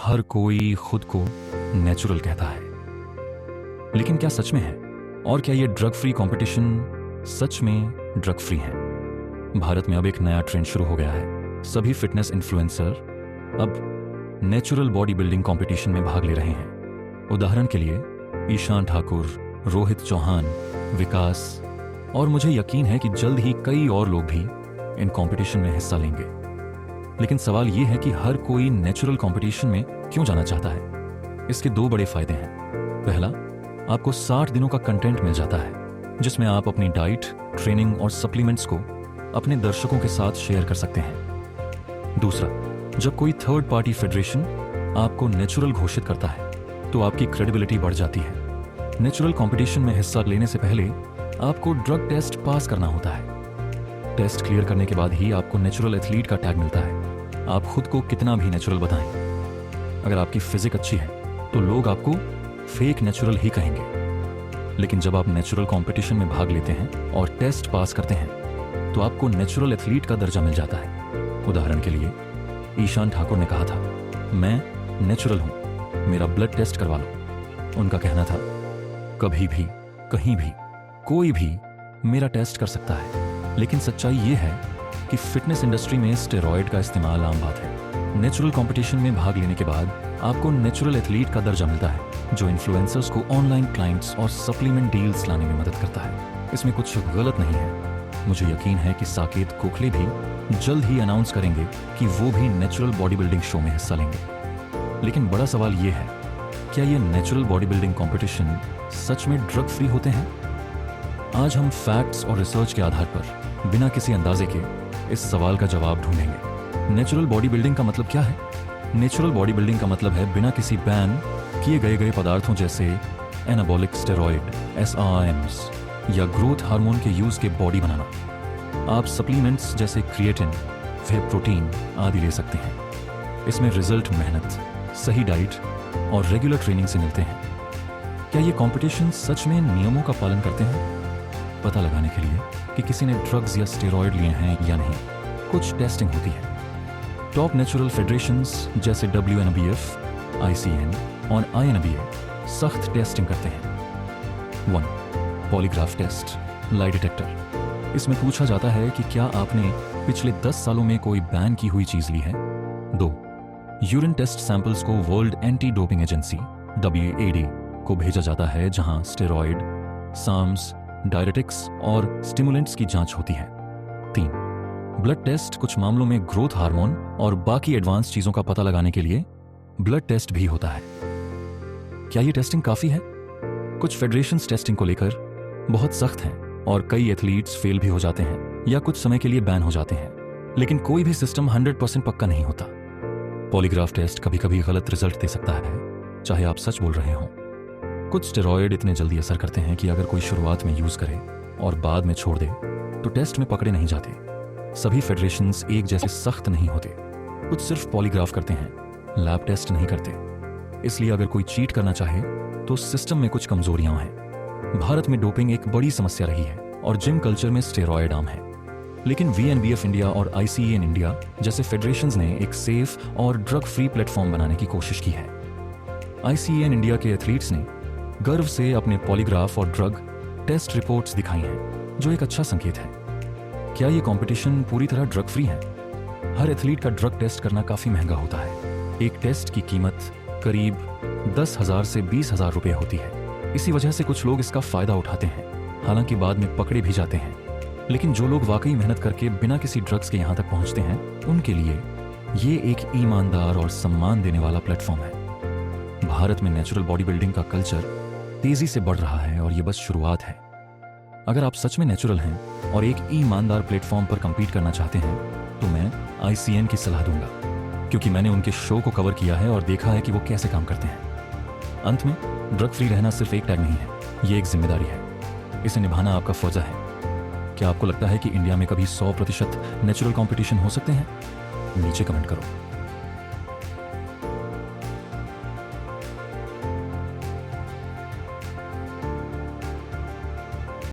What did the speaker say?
हर कोई खुद को नेचुरल कहता है, लेकिन क्या सच में है? और क्या ये ड्रग फ्री कंपटीशन सच में ड्रग फ्री है? भारत में अब एक नया ट्रेंड शुरू हो गया है। सभी फिटनेस इन्फ्लुएंसर अब नेचुरल बॉडी बिल्डिंग कंपटीशन में भाग ले रहे हैं। उदाहरण के लिए ईशान ठाकुर, रोहित चौहान, विकास, और मुझे यकीन है कि जल्द ही कई और लोग भी इन कंपटीशन में हिस्सा लेंगे। लेकिन सवाल यह है कि हर कोई नेचुरल कंपटीशन में क्यों जाना चाहता है? इसके दो बड़े फायदे हैं। पहला, आपको 60 दिनों का कंटेंट मिल जाता है जिसमें आप अपनी डाइट, ट्रेनिंग और सप्लीमेंट्स को अपने दर्शकों के साथ शेयर कर सकते हैं। दूसरा, जब कोई थर्ड पार्टी फेडरेशन आपको नेचुरल घोषित करता है तो आपकी क्रेडिबिलिटी बढ़ जाती है। नेचुरल कंपटीशन में हिस्सा लेने से पहले आपको ड्रग टेस्ट पास करना होता है। टेस्ट क्लियर करने के बाद ही आपको नेचुरल एथलीट का टैग मिलता है। आप खुद को कितना भी नेचुरल बताएं, अगर आपकी फिजिक अच्छी है तो लोग आपको फेक नेचुरल ही कहेंगे। लेकिन जब आप नेचुरल कंपटीशन में भाग लेते हैं और टेस्ट पास करते हैं तो आपको नेचुरल एथलीट का दर्जा मिल जाता है। उदाहरण के लिए ईशान ठाकुर ने कहा था, मैं नेचुरल हूं, मेरा ब्लड टेस्ट करवा लो। उनका कहना था, कभी भी, कहीं भी, कोई भी मेरा टेस्ट कर सकता है। लेकिन सच्चाई यह है कि फिटनेस इंडस्ट्री में स्टेरॉयड का इस्तेमाल आम बात है। नेचुरल कंपटीशन में भाग लेने के बाद आपको नेचुरल एथलीट का दर्जा मिलता है, जो इन्फ्लुएंसर्स को ऑनलाइन क्लाइंट्स और सप्लीमेंट डील्स लाने में मदद करता है। इसमें कुछ गलत नहीं है। मुझे यकीन है कि साकेत गोखले भी जल्द ही अनाउंस करेंगे कि वो भी नेचुरल बॉडी बिल्डिंग शो में हिस्सा लेंगे। लेकिन बड़ा सवाल ये है, क्या ये नेचुरल बॉडी बिल्डिंग कॉम्पिटिशन सच में ड्रग फ्री होते हैं? आज हम फैक्ट्स और रिसर्च के आधार पर बिना किसी अंदाजे के इस सवाल का जवाब ढूंढेंगे। नेचुरल बॉडी बिल्डिंग का मतलब क्या है? नेचुरल बॉडी बिल्डिंग का मतलब है बिना किसी बैन किए गए पदार्थों जैसे एनाबॉलिक स्टेरॉयड, SRMs या ग्रोथ हार्मोन के यूज के बॉडी बनाना। आप सप्लीमेंट्स जैसे क्रिएटिन, वे प्रोटीन आदि ले सकते हैं। इसमें रिजल्ट मेहनत, सही डाइट और रेगुलर ट्रेनिंग से मिलते हैं। क्या ये कॉम्पिटिशन सच में नियमों का पालन करते हैं? पता लगाने के लिए कि किसी ने ड्रग्स या स्टेरॉयड लिए हैं या नहीं, कुछ टेस्टिंग होती है। टॉप नेचुरल फेडरेशंस जैसे WNBF, ICN और INBA सख्त टेस्टिंग करते हैं। 1. Polygraph test, lie detector. इसमें पूछा जाता है कि क्या आपने पिछले 10 सालों में कोई बैन की हुई चीज ली है। 2. यूरिन टेस्ट सैंपल्स को world anti doping agency WADA को भेजा जाता है, जहां स्टेरॉयड, सार्म्स, डायरेटिक्स और स्टिमुलेंट्स की जांच होती है। 3. Blood test. कुछ मामलों में ग्रोथ हार्मोन और बाकी एडवांस चीजों का पता लगाने के लिए ब्लड टेस्ट भी होता है। क्या ये टेस्टिंग काफी है? कुछ फेडरेशंस टेस्टिंग को लेकर बहुत सख्त हैं और कई एथलीट्स फेल भी हो जाते हैं या कुछ समय के लिए बैन हो जाते हैं। लेकिन कोई भी सिस्टम 100% पक्का नहीं होता। पॉलीग्राफ टेस्ट कभी कभी गलत रिजल्ट दे सकता है, चाहे आप सच बोल रहे हों। कुछ स्टेरॉयड इतने जल्दी असर करते हैं कि अगर कोई शुरुआत में यूज करे और बाद में छोड़ दे तो टेस्ट में पकड़े नहीं जाते। सभी फेडरेशंस एक जैसे सख्त नहीं होते। कुछ सिर्फ पॉलीग्राफ करते हैं, लैब टेस्ट नहीं करते। इसलिए अगर कोई चीट करना चाहे तो सिस्टम में कुछ कमजोरियां हैं। भारत में डोपिंग एक बड़ी समस्या रही है और जिम कल्चर में स्टेरॉयड आम है। लेकिन VNBF इंडिया और ICAN इंडिया जैसे फेडरेशंस ने एक सेफ और ड्रग फ्री प्लेटफॉर्म बनाने की कोशिश की है। ICAN इंडिया के एथलीट्स ने गर्व से अपने पॉलीग्राफ और ड्रग टेस्ट रिपोर्ट्स दिखाई हैं, जो एक अच्छा संकेत है। क्या ये कंपटीशन पूरी तरह ड्रग फ्री है? हर एथलीट का ड्रग टेस्ट करना काफी महंगा होता है। एक टेस्ट की कीमत करीब 10,000 से 20,000 रुपए होती है। इसी वजह से कुछ लोग इसका फायदा उठाते हैं, हालांकि बाद में पकड़े भी जाते हैं। लेकिन जो लोग वाकई मेहनत करके बिना किसी ड्रग्स के यहां तक पहुंचते हैं, उनके लिए ये एक ईमानदार और सम्मान देने वाला प्लेटफॉर्म है। भारत में नेचुरल बॉडी बिल्डिंग का कल्चर तेजी से बढ़ रहा है और ये बस शुरुआत है। अगर आप सच में नेचुरल हैं और एक ईमानदार प्लेटफॉर्म पर कंपीट करना चाहते हैं तो मैं ICN की सलाह दूंगा, क्योंकि मैंने उनके शो को कवर किया है और देखा है कि वो कैसे काम करते हैं। अंत में, ड्रग फ्री रहना सिर्फ एक टैग नहीं है, ये एक जिम्मेदारी है। इसे निभाना आपका फर्ज है। क्या आपको लगता है कि इंडिया में कभी 100% नेचुरल कंपटीशन हो सकते हैं? नीचे कमेंट करो।